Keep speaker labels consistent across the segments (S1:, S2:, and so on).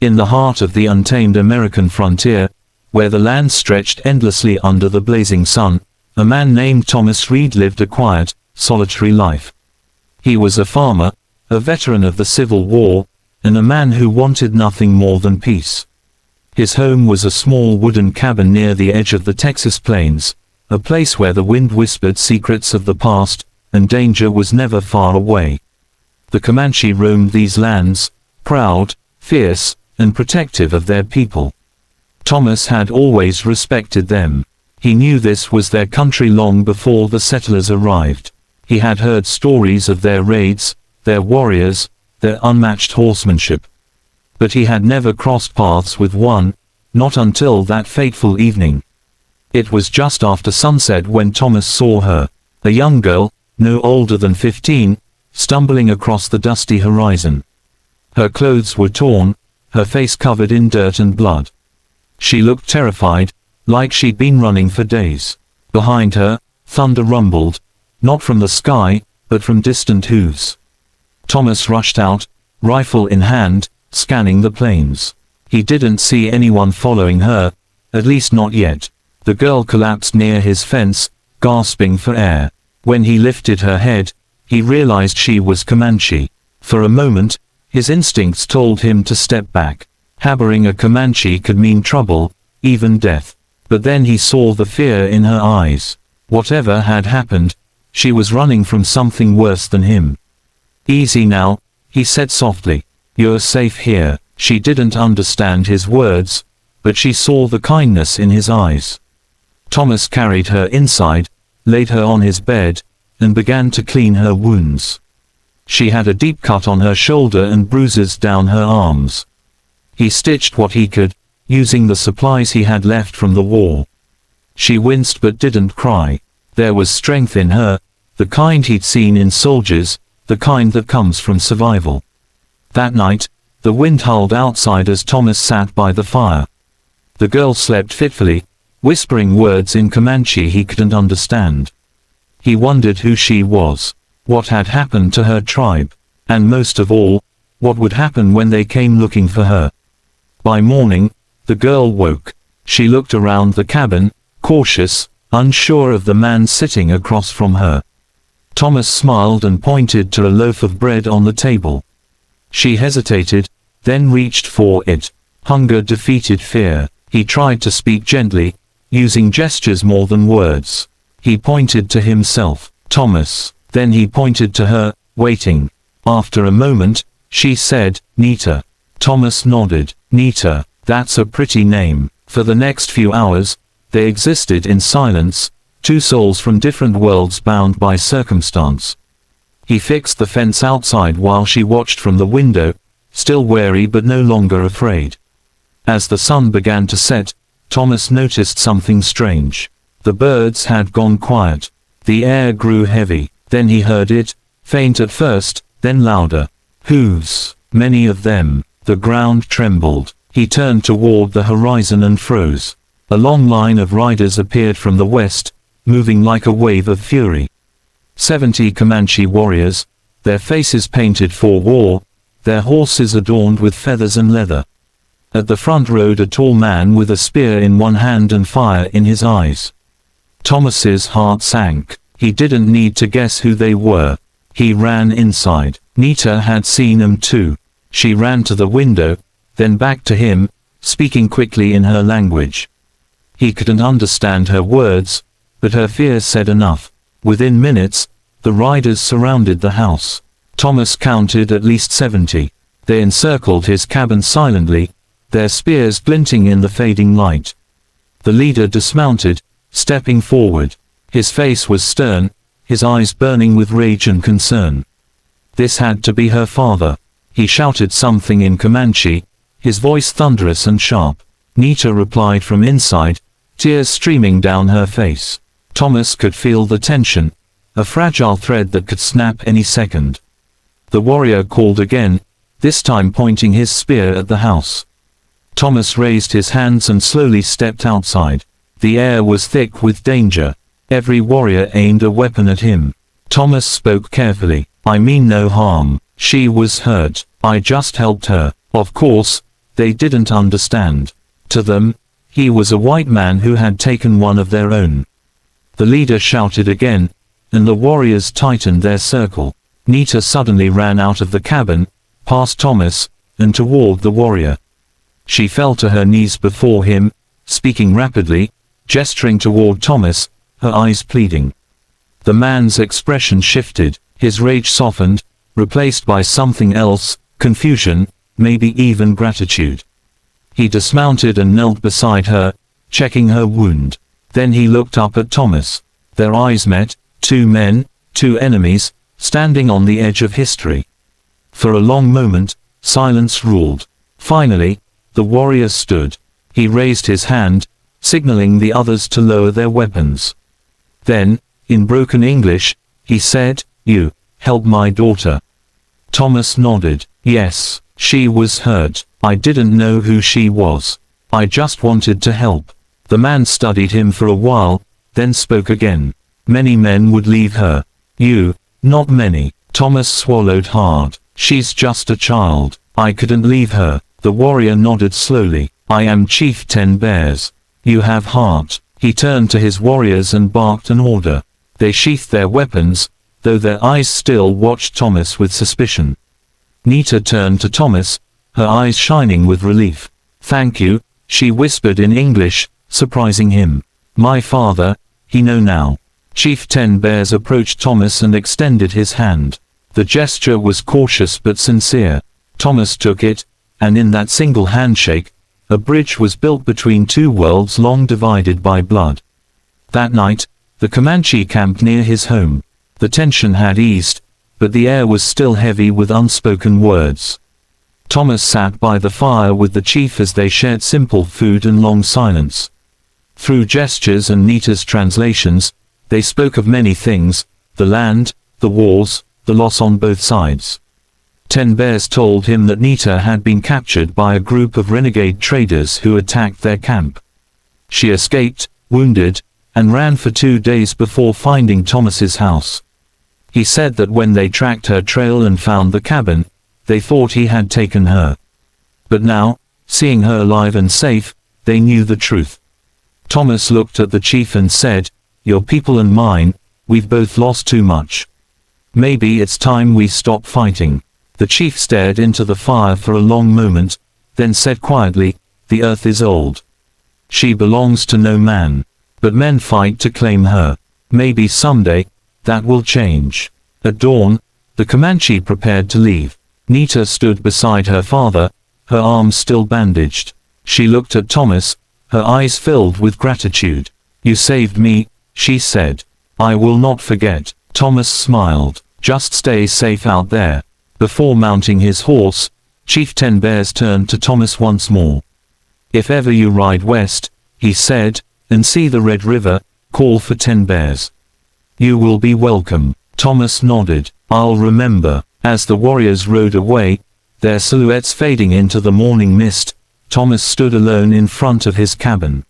S1: In the heart of the untamed American frontier, where the land stretched endlessly under the blazing sun, a man named Thomas Reed lived a quiet, solitary life. He was a farmer, a veteran of the Civil War, and a man who wanted nothing more than peace. His home was a small wooden cabin near the edge of the Texas plains, a place where the wind whispered secrets of the past, and danger was never far away. The Comanche roamed these lands, proud, fierce, and protective of their people. Thomas had always respected them. He knew this was their country long before the settlers arrived. He had heard stories of their raids, their warriors, their unmatched horsemanship. But he had never crossed paths with one, not until that fateful evening. It was just after sunset when Thomas saw her, a young girl, no older than 15, stumbling across the dusty horizon. Her clothes were torn, her face covered in dirt and blood. She looked terrified, like she'd been running for days. Behind her, thunder rumbled, not from the sky, but from distant hooves. Thomas rushed out, rifle in hand, scanning the plains. He didn't see anyone following her, at least not yet. The girl collapsed near his fence, gasping for air. When he lifted her head, he realized she was Comanche. For a moment, his instincts told him to step back. Harboring a Comanche could mean trouble, even death. But then he saw the fear in her eyes. Whatever had happened, she was running from something worse than him. "Easy now," he said softly. "You're safe here." She didn't understand his words, but she saw the kindness in his eyes. Thomas carried her inside, laid her on his bed, and began to clean her wounds. She had a deep cut on her shoulder and bruises down her arms. He stitched what he could, using the supplies he had left from the war. She winced but didn't cry. There was strength in her, the kind he'd seen in soldiers, the kind that comes from survival. That night, the wind howled outside as Thomas sat by the fire. The girl slept fitfully, whispering words in Comanche he couldn't understand. He wondered who she was, what had happened to her tribe, and most of all, what would happen when they came looking for her. By morning, the girl woke. She looked around the cabin, cautious, unsure of the man sitting across from her. Thomas smiled and pointed to a loaf of bread on the table. She hesitated, then reached for it. Hunger defeated fear. He tried to speak gently, using gestures more than words. He pointed to himself, "Thomas." Then he pointed to her, waiting. After a moment, she said, "Nita." Thomas nodded. "Nita, that's a pretty name." For the next few hours, they existed in silence, two souls from different worlds bound by circumstance. He fixed the fence outside while she watched from the window, still wary but no longer afraid. As the sun began to set, Thomas noticed something strange. The birds had gone quiet. The air grew heavy. Then he heard it, faint at first, then louder. Hooves, many of them. The ground trembled. He turned toward the horizon and froze. A long line of riders appeared from the west, moving like a wave of fury. 70 Comanche warriors, their faces painted for war, their horses adorned with feathers and leather. At the front rode a tall man with a spear in one hand and fire in his eyes. Thomas's heart sank. He didn't need to guess who they were. He ran inside. Nita had seen them too. She ran to the window, then back to him, speaking quickly in her language. He couldn't understand her words, but her fear said enough. Within minutes, the riders surrounded the house. Thomas counted at least 70. They encircled his cabin silently, their spears glinting in the fading light. The leader dismounted, stepping forward. His face was stern, his eyes burning with rage and concern. This had to be her father. He shouted something in Comanche, his voice thunderous and sharp. Nita replied from inside, tears streaming down her face. Thomas could feel the tension, a fragile thread that could snap any second. The warrior called again, this time pointing his spear at the house. Thomas raised his hands and slowly stepped outside. The air was thick with danger. Every warrior aimed a weapon at him. Thomas spoke carefully. "I mean no harm. She was hurt. I just helped her." Of course, they didn't understand. To them, he was a white man who had taken one of their own. The leader shouted again, and the warriors tightened their circle. Nita suddenly ran out of the cabin, past Thomas, and toward the warrior. She fell to her knees before him, speaking rapidly, gesturing toward Thomas, her eyes pleading. The man's expression shifted, his rage softened, replaced by something else, confusion, maybe even gratitude. He dismounted and knelt beside her, checking her wound. Then he looked up at Thomas. Their eyes met, two men, two enemies, standing on the edge of history. For a long moment, silence ruled. Finally, the warrior stood. He raised his hand, signaling the others to lower their weapons. Then, in broken English, he said, "You help my daughter." Thomas nodded. "Yes, she was hurt. I didn't know who she was. I just wanted to help." The man studied him for a while, then spoke again. "Many men would leave her. You, not many." Thomas swallowed hard. "She's just a child. I couldn't leave her." The warrior nodded slowly. "I am Chief 10 Bears. You have heart." He turned to his warriors and barked an order. They sheathed their weapons, though their eyes still watched Thomas with suspicion. Nita turned to Thomas, her eyes shining with relief. "Thank you," she whispered in English, surprising him. "My father, he know now." Chief 10 Bears approached Thomas and extended his hand. The gesture was cautious but sincere. Thomas took it, and in that single handshake, a bridge was built between two worlds long divided by blood. That night, the Comanche camped near his home. The tension had eased, but the air was still heavy with unspoken words. Thomas sat by the fire with the chief as they shared simple food and long silence. Through gestures and Nita's translations, they spoke of many things: the land, the wars, the loss on both sides. 10 Bears told him that Nita had been captured by a group of renegade traders who attacked their camp. She escaped, wounded, and ran for 2 days before finding Thomas's house. He said that when they tracked her trail and found the cabin, they thought he had taken her. But now, seeing her alive and safe, they knew the truth. Thomas looked at the chief and said, "Your people and mine, we've both lost too much. Maybe it's time we stop fighting." The chief stared into the fire for a long moment, then said quietly, "The earth is old. She belongs to no man. But men fight to claim her. Maybe someday, that will change." At dawn, the Comanche prepared to leave. Nita stood beside her father, her arms still bandaged. She looked at Thomas, her eyes filled with gratitude. "You saved me," she said. "I will not forget." Thomas smiled. "Just stay safe out there." Before mounting his horse, Chief 10 Bears turned to Thomas once more. "If ever you ride west," he said, "and see the Red River, call for 10 Bears. You will be welcome." Thomas nodded. "I'll remember." As the warriors rode away, their silhouettes fading into the morning mist, Thomas stood alone in front of his cabin.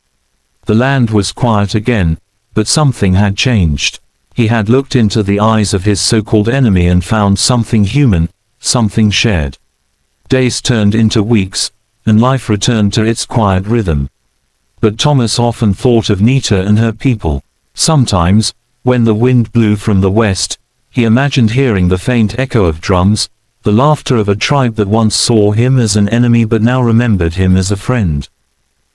S1: The land was quiet again, but something had changed. He had looked into the eyes of his so-called enemy and found something human, something shared. Days turned into weeks, and life returned to its quiet rhythm. But Thomas often thought of Nita and her people. Sometimes, when the wind blew from the west, he imagined hearing the faint echo of drums, the laughter of a tribe that once saw him as an enemy but now remembered him as a friend.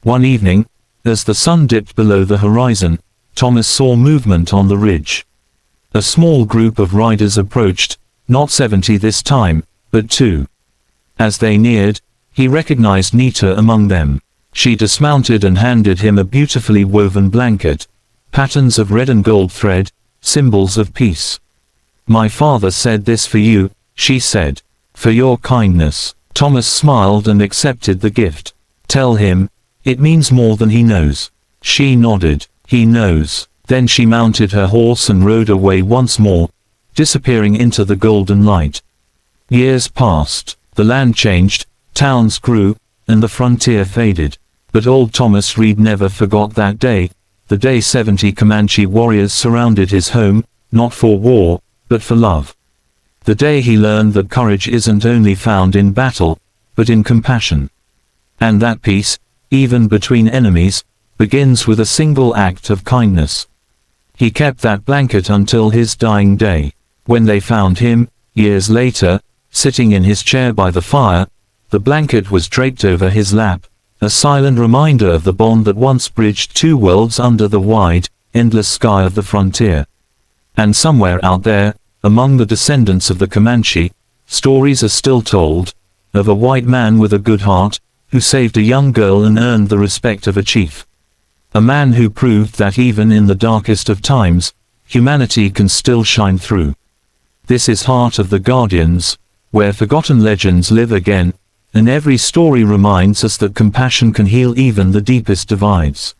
S1: One evening, as the sun dipped below the horizon, Thomas saw movement on the ridge. A small group of riders approached, not 70 this time, but 2. As they neared, he recognized Nita among them. She dismounted and handed him a beautifully woven blanket, patterns of red and gold thread, symbols of peace. "My father said this for you," she said. "For your kindness." Thomas smiled and accepted the gift. "Tell him, it means more than he knows." She nodded. "He knows." Then she mounted her horse and rode away once more, disappearing into the golden light. Years passed. The land changed, towns grew, and the frontier faded. But old Thomas Reed never forgot that day, the day 70 Comanche warriors surrounded his home, not for war, but for love. The day he learned that courage isn't only found in battle, but in compassion. And that peace, even between enemies, begins with a single act of kindness. He kept that blanket until his dying day. When they found him, years later, sitting in his chair by the fire, the blanket was draped over his lap, a silent reminder of the bond that once bridged two worlds under the wide, endless sky of the frontier. And somewhere out there, among the descendants of the Comanche, stories are still told, of a white man with a good heart, who saved a young girl and earned the respect of a chief. A man who proved that even in the darkest of times, humanity can still shine through. This is Heart of the Guardians, where forgotten legends live again, and every story reminds us that compassion can heal even the deepest divides.